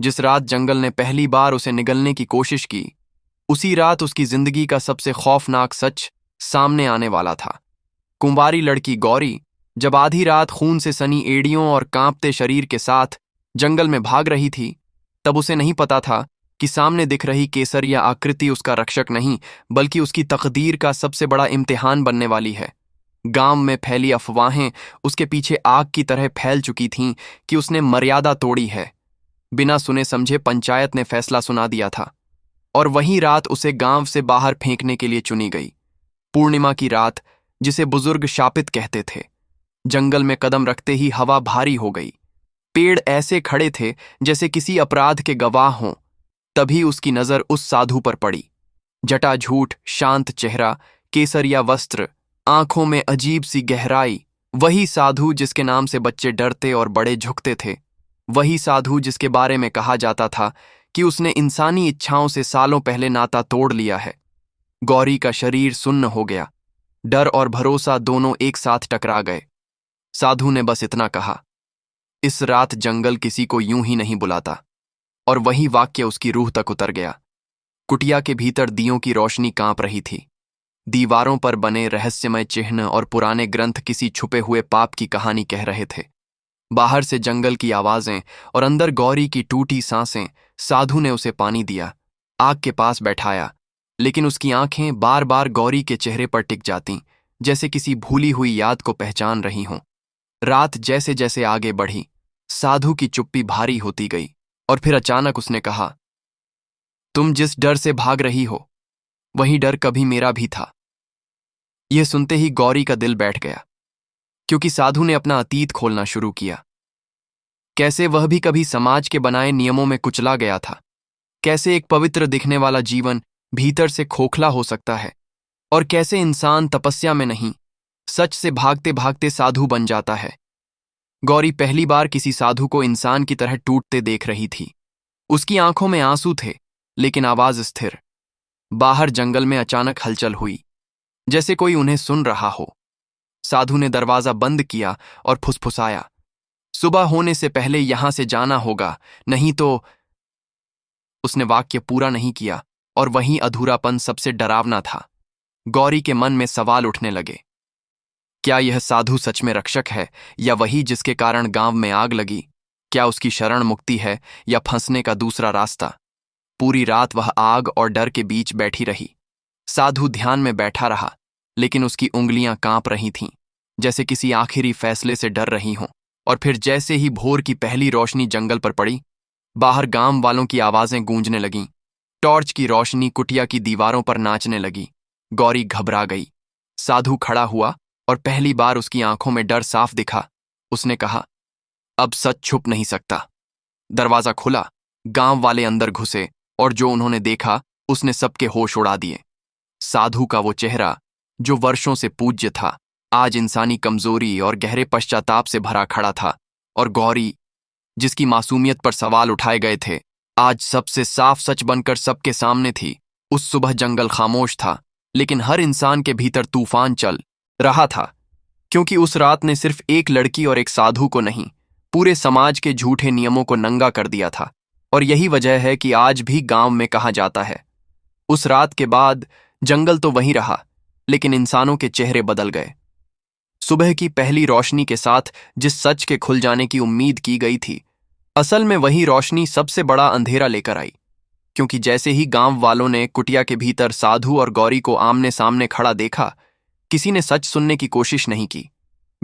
जिस रात जंगल ने पहली बार उसे निगलने की कोशिश की, उसी रात उसकी जिंदगी का सबसे खौफनाक सच सामने आने वाला था। कुंवारी लड़की गौरी जब आधी रात खून से सनी एड़ियों और कांपते शरीर के साथ जंगल में भाग रही थी, तब उसे नहीं पता था कि सामने दिख रही केसरिया आकृति उसका रक्षक नहीं, बल्कि उसकी तकदीर का सबसे बड़ा इम्तिहान बनने वाली है। गांव में फैली अफवाहें उसके पीछे आग की तरह फैल चुकी थीं कि उसने मर्यादा तोड़ी है। बिना सुने समझे पंचायत ने फैसला सुना दिया था और वही रात उसे गांव से बाहर फेंकने के लिए चुनी गई। पूर्णिमा की रात, जिसे बुजुर्ग शापित कहते थे। जंगल में कदम रखते ही हवा भारी हो गई। पेड़ ऐसे खड़े थे जैसे किसी अपराध के गवाह हों। तभी उसकी नजर उस साधु पर पड़ी। जटाझूट, शांत चेहरा, केसरिया वस्त्र, आंखों में अजीब सी गहराई। वही साधु जिसके नाम से बच्चे डरते और बड़े झुकते थे। वही साधु जिसके बारे में कहा जाता था कि उसने इंसानी इच्छाओं से सालों पहले नाता तोड़ लिया है। गौरी का शरीर सुन्न हो गया। डर और भरोसा दोनों एक साथ टकरा गए। साधु ने बस इतना कहा, इस रात जंगल किसी को यूं ही नहीं बुलाता। और वही वाक्य उसकी रूह तक उतर गया। कुटिया के भीतर दियों की रोशनी कांप रही थी। दीवारों पर बने रहस्यमय चिन्ह और पुराने ग्रंथ किसी छुपे हुए पाप की कहानी कह रहे थे। बाहर से जंगल की आवाजें और अंदर गौरी की टूटी सांसें। साधु ने उसे पानी दिया, आग के पास बैठाया, लेकिन उसकी आंखें बार बार गौरी के चेहरे पर टिक जातीं, जैसे किसी भूली हुई याद को पहचान रही हों। रात जैसे जैसे आगे बढ़ी, साधु की चुप्पी भारी होती गई और फिर अचानक उसने कहा, तुम जिस डर से भाग रही हो, वही डर कभी मेरा भी था। यह सुनते ही गौरी का दिल बैठ गया, क्योंकि साधु ने अपना अतीत खोलना शुरू किया। कैसे वह भी कभी समाज के बनाए नियमों में कुचला गया था। कैसे एक पवित्र दिखने वाला जीवन भीतर से खोखला हो सकता है, और कैसे इंसान तपस्या में नहीं, सच से भागते भागते साधु बन जाता है। गौरी पहली बार किसी साधु को इंसान की तरह टूटते देख रही थी। उसकी आंखों में आंसू थे, लेकिन आवाज स्थिर। बाहर जंगल में अचानक हलचल हुई, जैसे कोई उन्हें सुन रहा हो। साधु ने दरवाजा बंद किया और फुसफुसाया, सुबह होने से पहले यहां से जाना होगा, नहीं तो। उसने वाक्य पूरा नहीं किया, और वहीं अधूरापन सबसे डरावना था। गौरी के मन में सवाल उठने लगे। क्या यह साधु सच में रक्षक है, या वही जिसके कारण गांव में आग लगी? क्या उसकी शरण मुक्ति है, या फंसने का दूसरा रास्ता? पूरी रात वह आग और डर के बीच बैठी रही। साधु ध्यान में बैठा रहा, लेकिन उसकी उंगलियां कांप रही थीं, जैसे किसी आखिरी फैसले से डर रही हों। और फिर जैसे ही भोर की पहली रोशनी जंगल पर पड़ी, बाहर गांव वालों की आवाजें गूंजने लगीं। टॉर्च की रोशनी कुटिया की दीवारों पर नाचने लगी। गौरी घबरा गई। साधु खड़ा हुआ और पहली बार उसकी आंखों में डर साफ दिखा। उसने कहा, अब सच छुप नहीं सकता। दरवाजा खुला, गांव वाले अंदर घुसे, और जो उन्होंने देखा उसने सबके होश उड़ा दिए। साधु का वो चेहरा, जो वर्षों से पूज्य था, आज इंसानी कमजोरी और गहरे पश्चाताप से भरा खड़ा था। और गौरी, जिसकी मासूमियत पर सवाल उठाए गए थे, आज सबसे साफ सच बनकर सबके सामने थी। उस सुबह जंगल खामोश था, लेकिन हर इंसान के भीतर तूफान चल रहा था, क्योंकि उस रात ने सिर्फ एक लड़की और एक साधु को नहीं, पूरे समाज के झूठे नियमों को नंगा कर दिया था। और यही वजह है कि आज भी गांव में कहा जाता है, उस रात के बाद जंगल तो वहीं रहा, लेकिन इंसानों के चेहरे बदल गए। सुबह की पहली रोशनी के साथ जिस सच के खुल जाने की उम्मीद की गई थी, असल में वही रोशनी सबसे बड़ा अंधेरा लेकर आई। क्योंकि जैसे ही गांव वालों ने कुटिया के भीतर साधु और गौरी को आमने सामने खड़ा देखा, किसी ने सच सुनने की कोशिश नहीं की।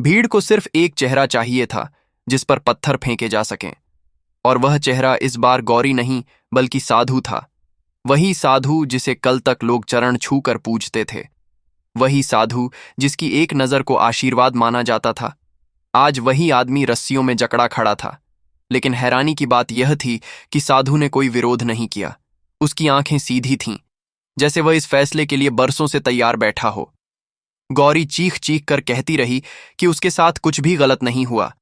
भीड़ को सिर्फ एक चेहरा चाहिए था, जिस पर पत्थर फेंके जा सकें। और वह चेहरा इस बार गौरी नहीं, बल्कि साधु था। वही साधु जिसे कल तक लोग चरण छूकर पूजते थे। वही साधु जिसकी एक नजर को आशीर्वाद माना जाता था। आज वही आदमी रस्सियों में जकड़ा खड़ा था। लेकिन हैरानी की बात यह थी कि साधु ने कोई विरोध नहीं किया। उसकी आंखें सीधी थीं, जैसे वह इस फैसले के लिए बरसों से तैयार बैठा हो। गौरी चीख चीख कर कहती रही कि उसके साथ कुछ भी गलत नहीं हुआ,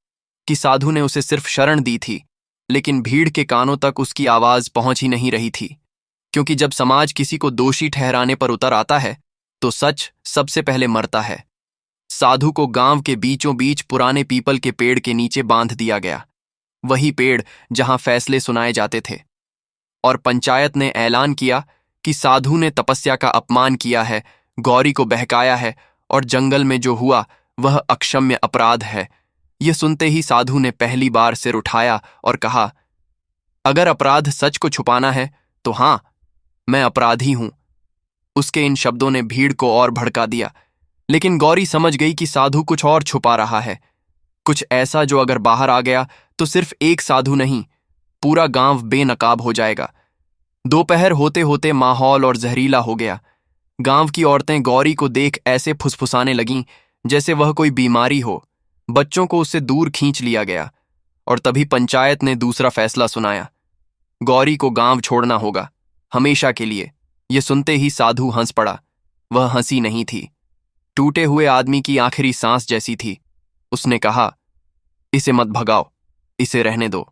कि साधु ने उसे सिर्फ शरण दी थी। लेकिन भीड़ के कानों तक उसकी आवाज पहुंच ही नहीं रही थी, क्योंकि जब समाज किसी को दोषी ठहराने पर उतर आता है, तो सच सबसे पहले मरता है। साधु को गांव के बीचों बीच पुराने पीपल के पेड़ के नीचे बांध दिया गया। वही पेड़ जहां फैसले सुनाए जाते थे। और पंचायत ने ऐलान किया कि साधु ने तपस्या का अपमान किया है, गौरी को बहकाया है और जंगल में जो हुआ वह अक्षम्य अपराध है। यह सुनते ही साधु ने पहली बार सिर उठाया और कहा, अगर अपराध सच को छुपाना है तो हां, मैं अपराधी हूं। उसके इन शब्दों ने भीड़ को और भड़का दिया, लेकिन गौरी समझ गई कि साधु कुछ और छुपा रहा है, कुछ ऐसा जो अगर बाहर आ गया तो सिर्फ एक साधु नहीं, पूरा गांव बेनकाब हो जाएगा। दोपहर होते होते माहौल और जहरीला हो गया। गांव की औरतें गौरी को देख ऐसे फुसफुसाने लगीं जैसे वह कोई बीमारी हो। बच्चों को उससे दूर खींच लिया गया। और तभी पंचायत ने दूसरा फैसला सुनाया, गौरी को गांव छोड़ना होगा, हमेशा के लिए। यह सुनते ही साधु हंस पड़ा। वह हंसी नहीं थी, टूटे हुए आदमी की आखिरी सांस जैसी थी। उसने कहा, इसे मत भगाओ, इसे रहने दो।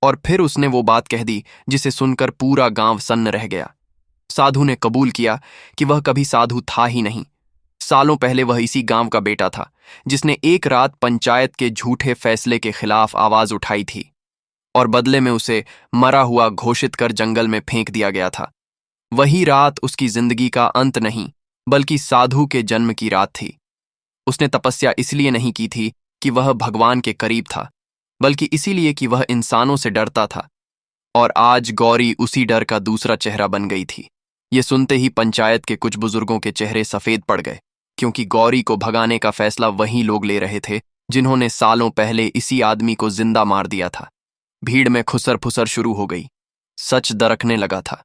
और फिर उसने वो बात कह दी जिसे सुनकर पूरा गांव सन्न रह गया। साधु ने कबूल किया कि वह कभी साधु था ही नहीं। सालों पहले वह इसी गांव का बेटा था जिसने एक रात पंचायत के झूठे फैसले के खिलाफ आवाज उठाई थी, और बदले में उसे मरा हुआ घोषित कर जंगल में फेंक दिया गया था। वही रात उसकी जिंदगी का अंत नहीं, बल्कि साधु के जन्म की रात थी। उसने तपस्या इसलिए नहीं की थी कि वह भगवान के करीब था, बल्कि इसीलिए कि वह इंसानों से डरता था। और आज गौरी उसी डर का दूसरा चेहरा बन गई थी। ये सुनते ही पंचायत के कुछ बुजुर्गों के चेहरे सफेद पड़ गए, क्योंकि गौरी को भगाने का फैसला वही लोग ले रहे थे जिन्होंने सालों पहले इसी आदमी को जिंदा मार दिया था। भीड़ में खुसर फुसर शुरू हो गई। सच दरकने लगा था,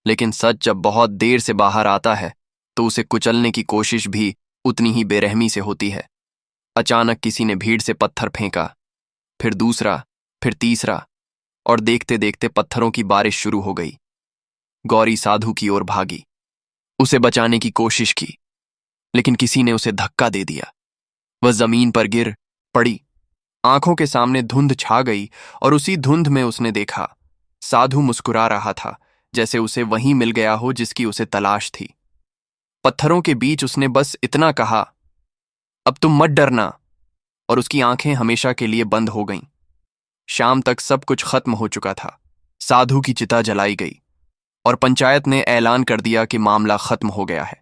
लेकिन सच जब बहुत देर से बाहर आता है तो उसे कुचलने की कोशिश भी उतनी ही बेरहमी से होती है। अचानक किसी ने भीड़ से पत्थर फेंका, फिर दूसरा, फिर तीसरा, और देखते देखते पत्थरों की बारिश शुरू हो गई। गौरी साधु की ओर भागी, उसे बचाने की कोशिश की, लेकिन किसी ने उसे धक्का दे दिया। वह जमीन पर गिर पड़ी। आंखों के सामने धुंध छा गई और उसी धुंध में उसने देखा, साधु मुस्कुरा रहा था, जैसे उसे वही मिल गया हो जिसकी उसे तलाश थी। पत्थरों के बीच उसने बस इतना कहा, अब तुम मत डरना, और उसकी आंखें हमेशा के लिए बंद हो गईं। शाम तक सब कुछ खत्म हो चुका था। साधु की चिता जलाई गई और पंचायत ने ऐलान कर दिया कि मामला खत्म हो गया है।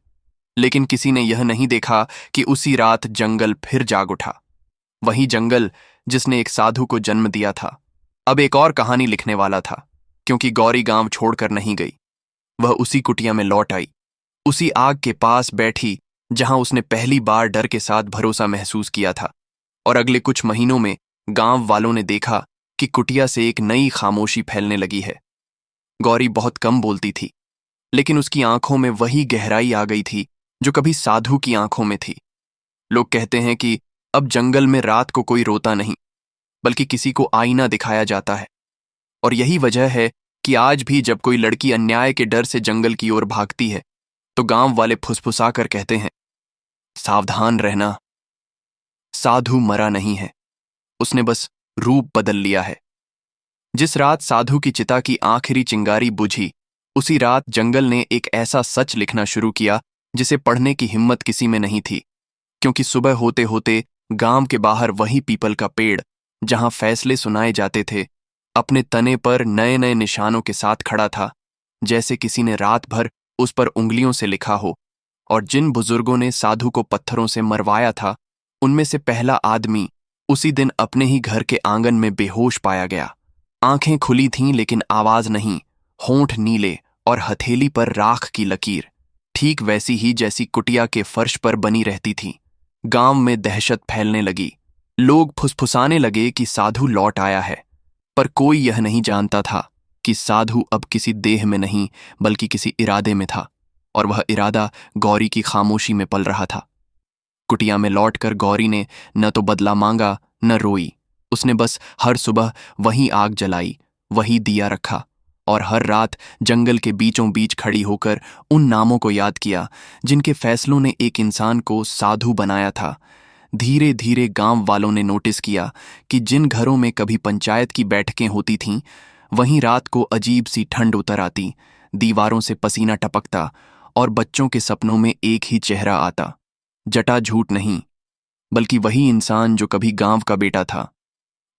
लेकिन किसी ने यह नहीं देखा कि उसी रात जंगल फिर जाग उठा। वही जंगल जिसने एक साधु को जन्म दिया था, अब एक और कहानी लिखने वाला था, क्योंकि गौरी गांव छोड़कर नहीं गई। वह उसी कुटिया में लौट आई, उसी आग के पास बैठी जहां उसने पहली बार डर के साथ भरोसा महसूस किया था। और अगले कुछ महीनों में गांव वालों ने देखा कि कुटिया से एक नई खामोशी फैलने लगी है। गौरी बहुत कम बोलती थी, लेकिन उसकी आंखों में वही गहराई आ गई थी जो कभी साधु की आंखों में थी। लोग कहते हैं कि अब जंगल में रात को कोई रोता नहीं, बल्कि किसी को आईना दिखाया जाता है। और यही वजह है कि आज भी जब कोई लड़की अन्याय के डर से जंगल की ओर भागती है तो गांव वाले फुसफुसा कर कहते हैं, सावधान रहना, साधु मरा नहीं है, उसने बस रूप बदल लिया है। जिस रात साधु की चिता की आखिरी चिंगारी बुझी, उसी रात जंगल ने एक ऐसा सच लिखना शुरू किया जिसे पढ़ने की हिम्मत किसी में नहीं थी, क्योंकि सुबह होते होते गांव के बाहर वही पीपल का पेड़ जहां फैसले सुनाए जाते थे, अपने तने पर नए नए निशानों के साथ खड़ा था, जैसे किसी ने रात भर उस पर उंगलियों से लिखा हो। और जिन बुजुर्गों ने साधु को पत्थरों से मरवाया था, उनमें से पहला आदमी उसी दिन अपने ही घर के आंगन में बेहोश पाया गया। आंखें खुली थीं लेकिन आवाज नहीं, होंठ नीले और हथेली पर राख की लकीर, ठीक वैसी ही जैसी कुटिया के फर्श पर बनी रहती थी। गांव में दहशत फैलने लगी। लोग फुसफुसाने लगे कि साधु लौट आया है, पर कोई यह नहीं जानता था कि साधु अब किसी देह में नहीं बल्कि किसी इरादे में था, और वह इरादा गौरी की खामोशी में पल रहा था। कुटिया में लौटकर गौरी ने न तो बदला मांगा न रोई। उसने बस हर सुबह वही आग जलाई, वही दिया रखा, और हर रात जंगल के बीचों बीच खड़ी होकर उन नामों को याद किया जिनके फैसलों ने एक इंसान को साधु बनाया था। धीरे धीरे गांव वालों ने नोटिस किया कि जिन घरों में कभी पंचायत की बैठकें होती थीं, वहीं रात को अजीब सी ठंड उतर आती, दीवारों से पसीना टपकता और बच्चों के सपनों में एक ही चेहरा आता। जटा झूठ नहीं, बल्कि वही इंसान जो कभी गांव का बेटा था।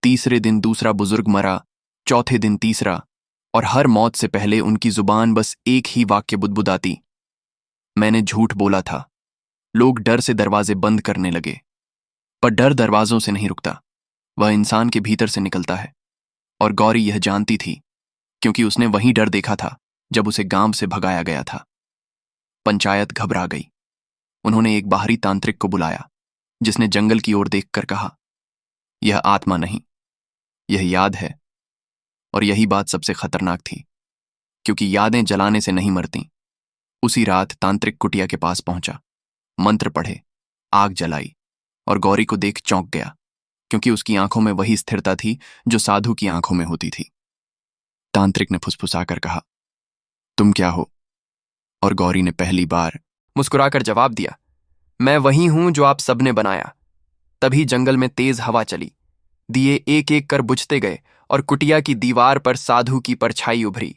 तीसरे दिन दूसरा बुजुर्ग मरा, चौथे दिन तीसरा, और हर मौत से पहले उनकी जुबान बस एक ही वाक्य बुदबुदाती, मैंने झूठ बोला था। लोग डर से दरवाजे बंद करने लगे। पर डर दरवाजों से नहीं रुकता, वह इंसान के भीतर से निकलता है। और गौरी यह जानती थी, क्योंकि उसने वही डर देखा था जब उसे गांव से भगाया गया था। पंचायत घबरा गई। उन्होंने एक बाहरी तांत्रिक को बुलाया, जिसने जंगल की ओर देखकर कहा, यह आत्मा नहीं, यह याद है। और यही बात सबसे खतरनाक थी, क्योंकि यादें जलाने से नहीं मरती। उसी रात तांत्रिक कुटिया के पास पहुंचा, मंत्र पढ़े, आग जलाई, और गौरी को देख चौंक गया, क्योंकि उसकी आंखों में वही स्थिरता थी जो साधु की आंखों में होती थी। तांत्रिक ने फुसफुसाकर कहा, तुम क्या हो? और गौरी ने पहली बार मुस्कुराकर जवाब दिया, मैं वही हूं जो आप सबने बनाया। तभी जंगल में तेज हवा चली, दिए एक एक कर बुझते गए, और कुटिया की दीवार पर साधु की परछाई उभरी।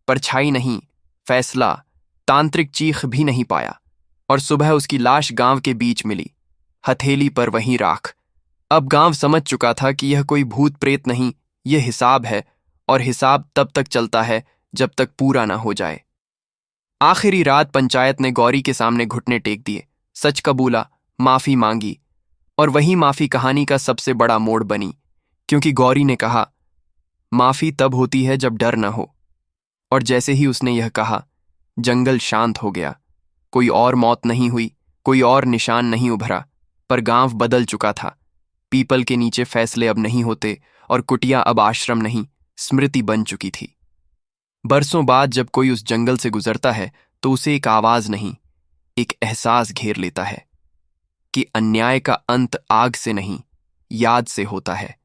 परछाई नहीं, फैसला। तांत्रिक चीख भी नहीं पाया, और सुबह उसकी लाश गांव के बीच मिली, हथेली पर वहीं राख। अब गांव समझ चुका था कि यह कोई भूत प्रेत नहीं, यह हिसाब है, और हिसाब तब तक चलता है जब तक पूरा ना हो जाए। आखिरी रात पंचायत ने गौरी के सामने घुटने टेक दिए, सच कबूला, माफी मांगी। और वही माफी कहानी का सबसे बड़ा मोड़ बनी, क्योंकि गौरी ने कहा, माफी तब होती है जब डर न हो। और जैसे ही उसने यह कहा, जंगल शांत हो गया। कोई और मौत नहीं हुई, कोई और निशान नहीं उभरा, पर गांव बदल चुका था। पीपल के नीचे फैसले अब नहीं होते, और कुटिया अब आश्रम नहीं, स्मृति बन चुकी थी। बरसों बाद जब कोई उस जंगल से गुजरता है, तो उसे एक आवाज नहीं, एक एहसास घेर लेता है कि अन्याय का अंत आग से नहीं, याद से होता है।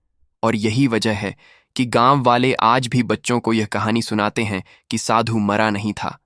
और यही वजह है कि गांव वाले आज भी बच्चों को यह कहानी सुनाते हैं कि साधु मरा नहीं था,